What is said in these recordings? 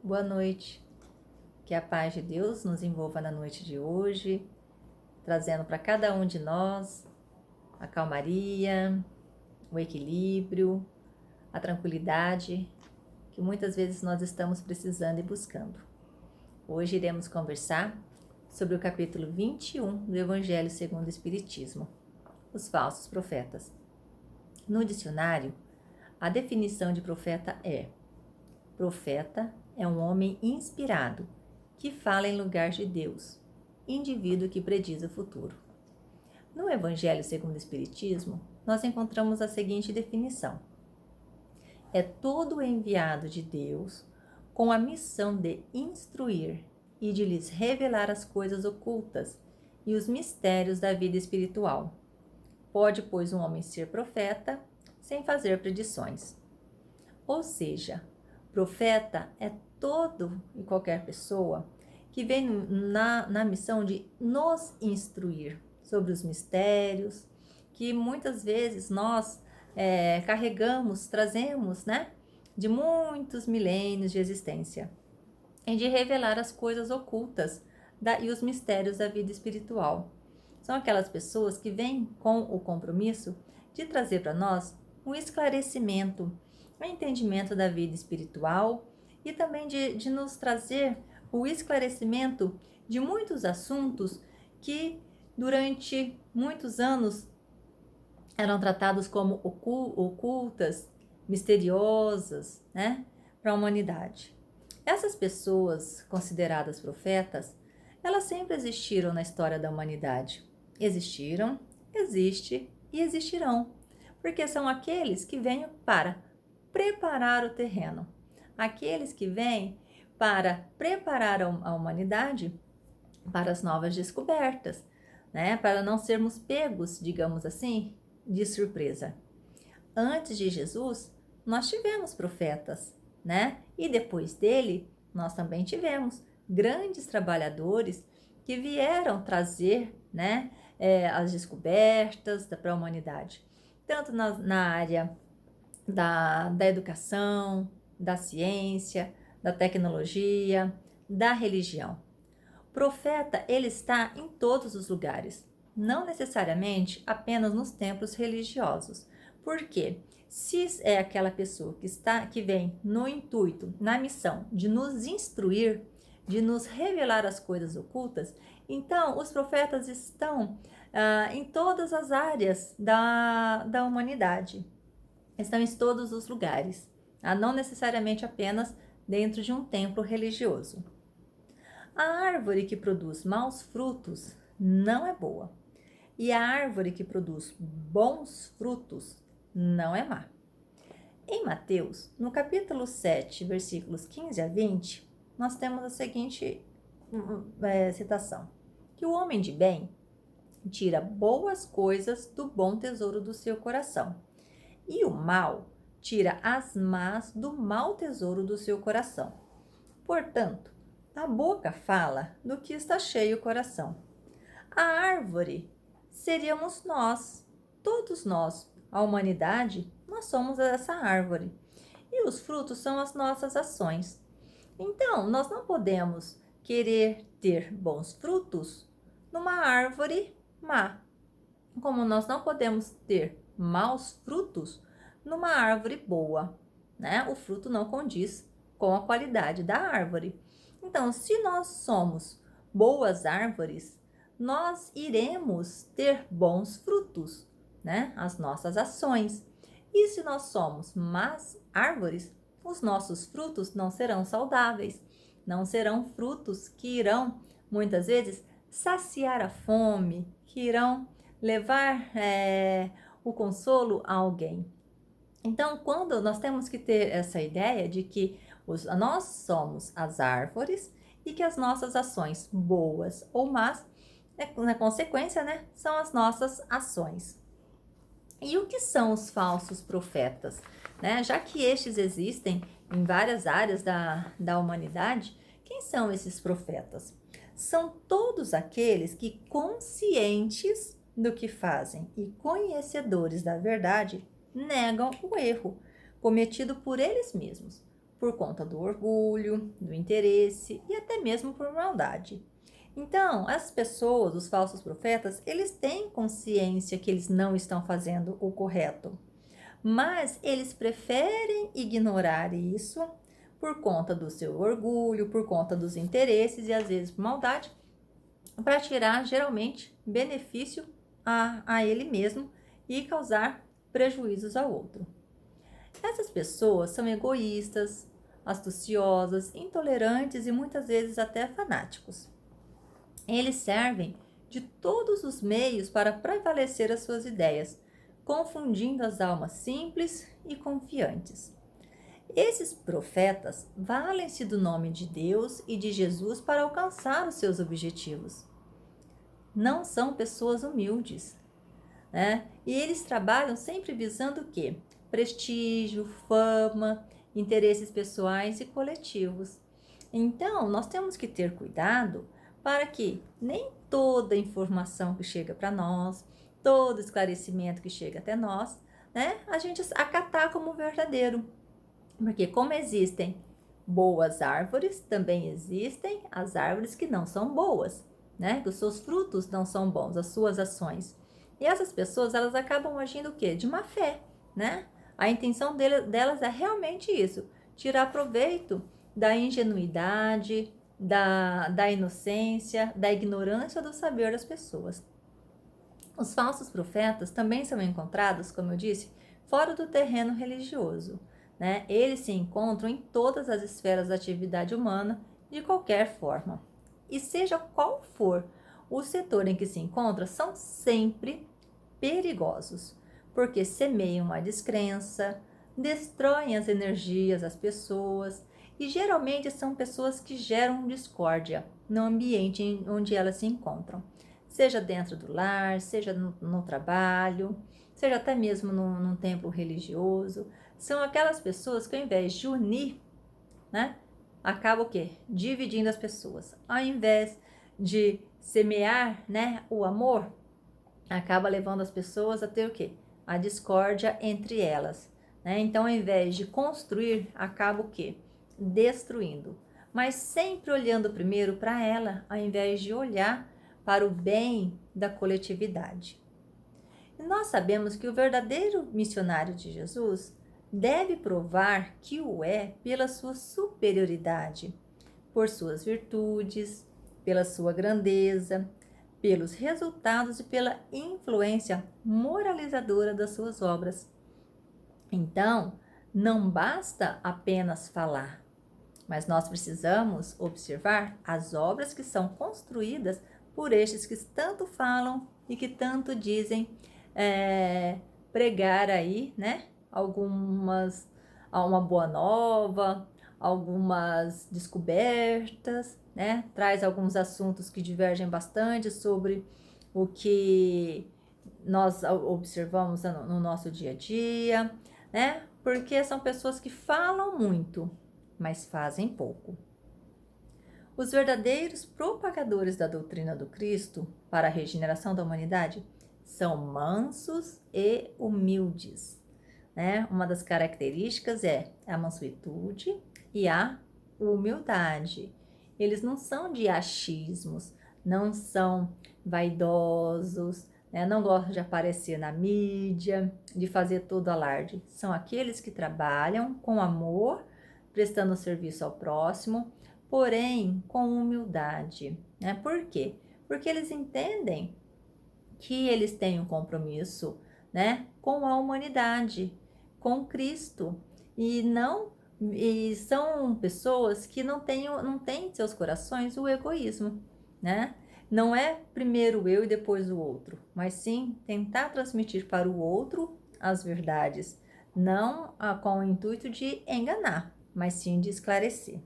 Boa noite. Que a paz de Deus nos envolva na noite de hoje, trazendo para cada um de nós a calmaria, o equilíbrio, a tranquilidade que muitas vezes nós estamos precisando e buscando. Hoje iremos conversar sobre o capítulo 21 do Evangelho segundo o Espiritismo, os falsos profetas. No dicionário, a definição de profeta é: profeta é um homem inspirado, que fala em lugar de Deus, indivíduo que prediz o futuro. No Evangelho segundo o Espiritismo, nós encontramos a seguinte definição: é todo enviado de Deus com a missão de instruir e de lhes revelar as coisas ocultas e os mistérios da vida espiritual. Pode, pois, um homem ser profeta sem fazer predições. Ou seja, profeta é todo e qualquer pessoa que vem na missão de nos instruir sobre os mistérios que muitas vezes nós carregamos, trazemos, de muitos milênios de existência, e de revelar as coisas ocultas e os mistérios da vida espiritual. São aquelas pessoas que vêm com o compromisso de trazer para nós um esclarecimento, um entendimento da vida espiritual e também de nos trazer o esclarecimento de muitos assuntos que durante muitos anos eram tratados como ocultas, misteriosas, para a humanidade. Essas pessoas consideradas profetas, elas sempre existiram na história da humanidade. Existiram, existem e existirão, porque são aqueles que vêm para preparar o terreno, aqueles que vêm para preparar a humanidade para as novas descobertas, para não sermos pegos, digamos assim, de surpresa. Antes de Jesus, nós tivemos profetas, e depois dele, nós também tivemos grandes trabalhadores que vieram trazer, as descobertas para a humanidade, tanto na área da educação, da ciência, da tecnologia, da religião. Profeta, ele está em todos os lugares, não necessariamente apenas nos templos religiosos. Por quê? Se é aquela pessoa que vem no intuito, na missão de nos instruir, de nos revelar as coisas ocultas, então os profetas estão em todas as áreas da humanidade. Estão em todos os lugares, não necessariamente apenas dentro de um templo religioso. A árvore que produz maus frutos não é boa, e a árvore que produz bons frutos não é má. Em Mateus, no capítulo 7, versículos 15 a 20, nós temos a seguinte citação: que o homem de bem tira boas coisas do bom tesouro do seu coração, e o mal tira as más do mau tesouro do seu coração. Portanto, a boca fala do que está cheio o coração. A árvore seríamos nós, todos nós, a humanidade, nós somos essa árvore. E os frutos são as nossas ações. Então, nós não podemos querer ter bons frutos numa árvore má, como nós não podemos ter maus frutos numa árvore boa, O fruto não condiz com a qualidade da árvore. Então, se nós somos boas árvores, nós iremos ter bons frutos, As nossas ações. E se nós somos más árvores, os nossos frutos não serão saudáveis, não serão frutos que irão, muitas vezes, saciar a fome, que irão levar o consolo a alguém. Então, quando nós temos que ter essa ideia de que nós somos as árvores e que as nossas ações, boas ou más, na consequência, são as nossas ações. E o que são os falsos profetas? Já que estes existem em várias áreas da humanidade, quem são esses profetas? São todos aqueles que, conscientes do que fazem e conhecedores da verdade, negam o erro cometido por eles mesmos, por conta do orgulho, do interesse e até mesmo por maldade. Então, as pessoas, os falsos profetas, eles têm consciência que eles não estão fazendo o correto, mas eles preferem ignorar isso por conta do seu orgulho, por conta dos interesses e às vezes por maldade, para tirar geralmente benefício a ele mesmo e causar prejuízos ao outro. Essas pessoas são egoístas, astuciosas, intolerantes e muitas vezes até fanáticos. Eles servem de todos os meios para prevalecer as suas ideias, confundindo as almas simples e confiantes. Esses profetas valem-se do nome de Deus e de Jesus para alcançar os seus objetivos. Não são pessoas humildes, né? E eles trabalham sempre visando o quê? Prestígio, fama, interesses pessoais e coletivos. Então, nós temos que ter cuidado para que nem toda informação que chega para nós, todo esclarecimento que chega até nós, né, a gente acatar como verdadeiro. Porque como existem boas árvores, também existem as árvores que não são boas, né? Que os seus frutos não são bons, as suas ações. E essas pessoas, elas acabam agindo o quê? De má fé, né? A intenção delas é realmente isso, tirar proveito da ingenuidade, da inocência, da ignorância do saber das pessoas. Os falsos profetas também são encontrados, como eu disse, fora do terreno religioso, né? Eles se encontram em todas as esferas da atividade humana, de qualquer forma. E seja qual for o setor em que se encontra, são sempre perigosos, porque semeiam a descrença, destroem as energias das pessoas e geralmente são pessoas que geram discórdia no ambiente onde elas se encontram, seja dentro do lar, seja no trabalho, seja até mesmo num templo religioso. São aquelas pessoas que ao invés de unir, né, acaba o quê? Dividindo as pessoas. Ao invés de semear, né, o amor, acaba levando as pessoas a ter o quê? A discórdia entre elas, né? Então, ao invés de construir, acaba o quê? Destruindo. Mas sempre olhando primeiro para ela, ao invés de olhar para o bem da coletividade. E nós sabemos que o verdadeiro missionário de Jesus deve provar que o é pela sua superioridade, por suas virtudes, pela sua grandeza, pelos resultados e pela influência moralizadora das suas obras. Então, não basta apenas falar, mas nós precisamos observar as obras que são construídas por estes que tanto falam e que tanto dizem pregar aí, né? Uma boa nova, algumas descobertas, né? Traz alguns assuntos que divergem bastante sobre o que nós observamos no nosso dia a dia, né? Porque são pessoas que falam muito, mas fazem pouco. Os verdadeiros propagadores da doutrina do Cristo para a regeneração da humanidade são mansos e humildes, né? Uma das características é a mansuetude e a humildade. Eles não são de achismos, não são vaidosos, né? Não gostam de aparecer na mídia, de fazer todo alarde. São aqueles que trabalham com amor, prestando serviço ao próximo, porém com humildade, né? Por quê? Porque eles entendem que eles têm um compromisso, né, com a humanidade, com Cristo, e são pessoas que não têm em seus corações o egoísmo, né? Não é primeiro eu e depois o outro, mas sim tentar transmitir para o outro as verdades, não com o intuito de enganar, mas sim de esclarecer.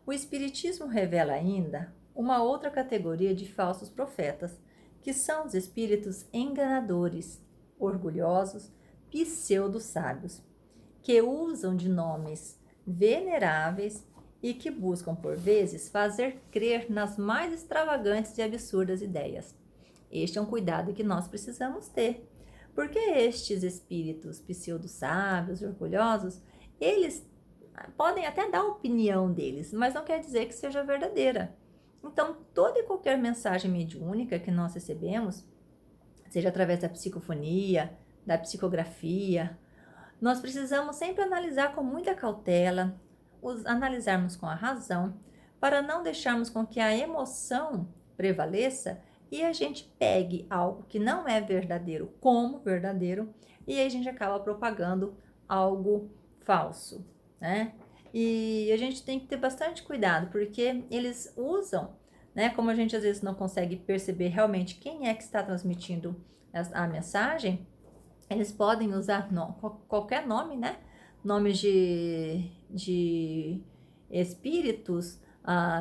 O Espiritismo revela ainda uma outra categoria de falsos profetas, que são os espíritos enganadores, orgulhosos, pseudo-sábios, que usam de nomes veneráveis e que buscam, por vezes, fazer crer nas mais extravagantes e absurdas ideias. Este é um cuidado que nós precisamos ter, porque estes espíritos pseudo-sábios, orgulhosos, eles podem até dar a opinião deles, mas não quer dizer que seja verdadeira. Então, toda e qualquer mensagem mediúnica que nós recebemos, seja através da psicofonia, da psicografia, nós precisamos sempre analisar com muita cautela, analisarmos com a razão, para não deixarmos com que a emoção prevaleça e a gente pegue algo que não é verdadeiro como verdadeiro e aí a gente acaba propagando algo falso, né? E a gente tem que ter bastante cuidado, porque eles usam, né? Como a gente às vezes não consegue perceber realmente quem é que está transmitindo a mensagem, eles podem usar qualquer nome, né? Nomes de espíritos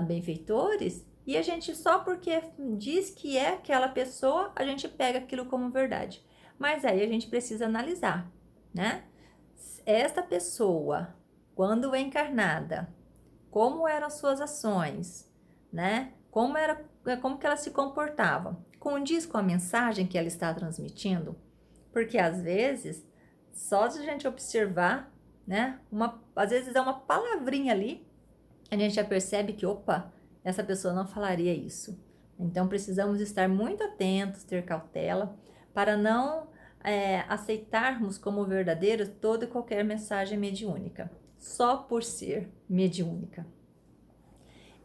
benfeitores, e a gente, só porque diz que é aquela pessoa, a gente pega aquilo como verdade. Mas aí a gente precisa analisar, né? Esta pessoa, quando encarnada, como eram as suas ações, né? Como que ela se comportava? Condiz com a mensagem que ela está transmitindo? Porque às vezes, só de a gente observar, né? Às vezes é uma palavrinha ali, a gente já percebe que, opa, essa pessoa não falaria isso. Então precisamos estar muito atentos, ter cautela, para não aceitarmos como verdadeira toda e qualquer mensagem mediúnica, só por ser mediúnica.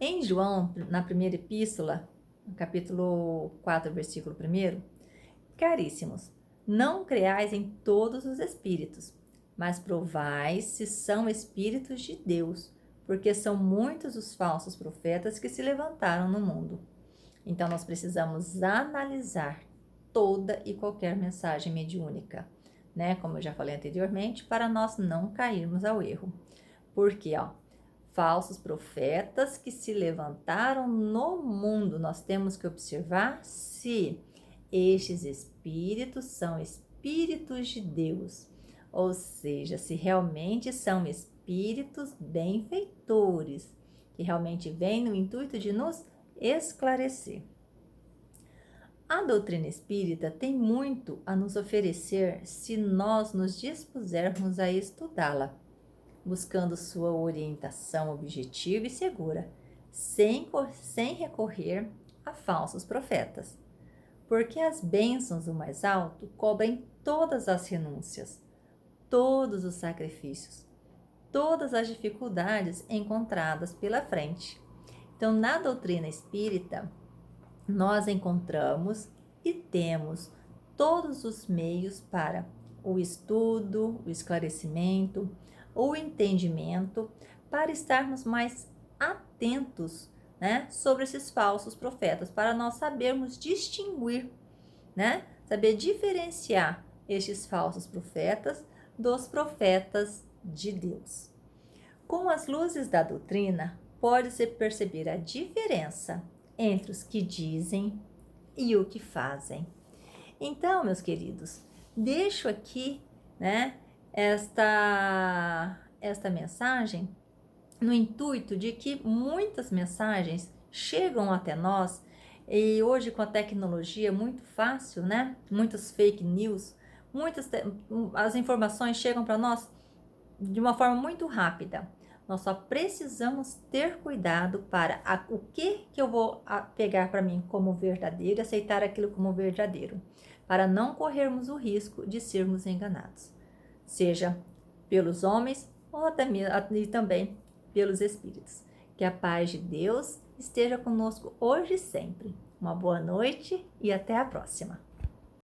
Em João, na primeira epístola, no capítulo 4, versículo 1, caríssimos, não creais em todos os espíritos, mas provai se são espíritos de Deus, porque são muitos os falsos profetas que se levantaram no mundo. Então, nós precisamos analisar toda e qualquer mensagem mediúnica, né? Como eu já falei anteriormente, para nós não cairmos ao erro. Porque, falsos profetas que se levantaram no mundo, nós temos que observar se estes espíritos são espíritos de Deus, ou seja, se realmente são espíritos benfeitores, que realmente vêm no intuito de nos esclarecer. A doutrina espírita tem muito a nos oferecer se nós nos dispusermos a estudá-la, buscando sua orientação objetiva e segura, sem recorrer a falsos profetas. Porque as bênçãos do mais alto cobrem todas as renúncias, todos os sacrifícios, todas as dificuldades encontradas pela frente. Então, na doutrina espírita, nós encontramos e temos todos os meios para o estudo, o esclarecimento, o entendimento, para estarmos mais atentos, né, sobre esses falsos profetas, para nós sabermos distinguir, né, saber diferenciar estes falsos profetas dos profetas de Deus. Com as luzes da doutrina, pode-se perceber a diferença entre os que dizem e o que fazem. Então, meus queridos, deixo aqui, né, esta mensagem no intuito de que muitas mensagens chegam até nós e hoje com a tecnologia é muito fácil, né? Muitas fake news, as informações chegam para nós de uma forma muito rápida. Nós só precisamos ter cuidado para o que eu vou pegar para mim como verdadeiro, aceitar aquilo como verdadeiro, para não corrermos o risco de sermos enganados, seja pelos homens ou até mesmo, e também pelos espíritos. Que a paz de Deus esteja conosco hoje e sempre. Uma boa noite e até a próxima.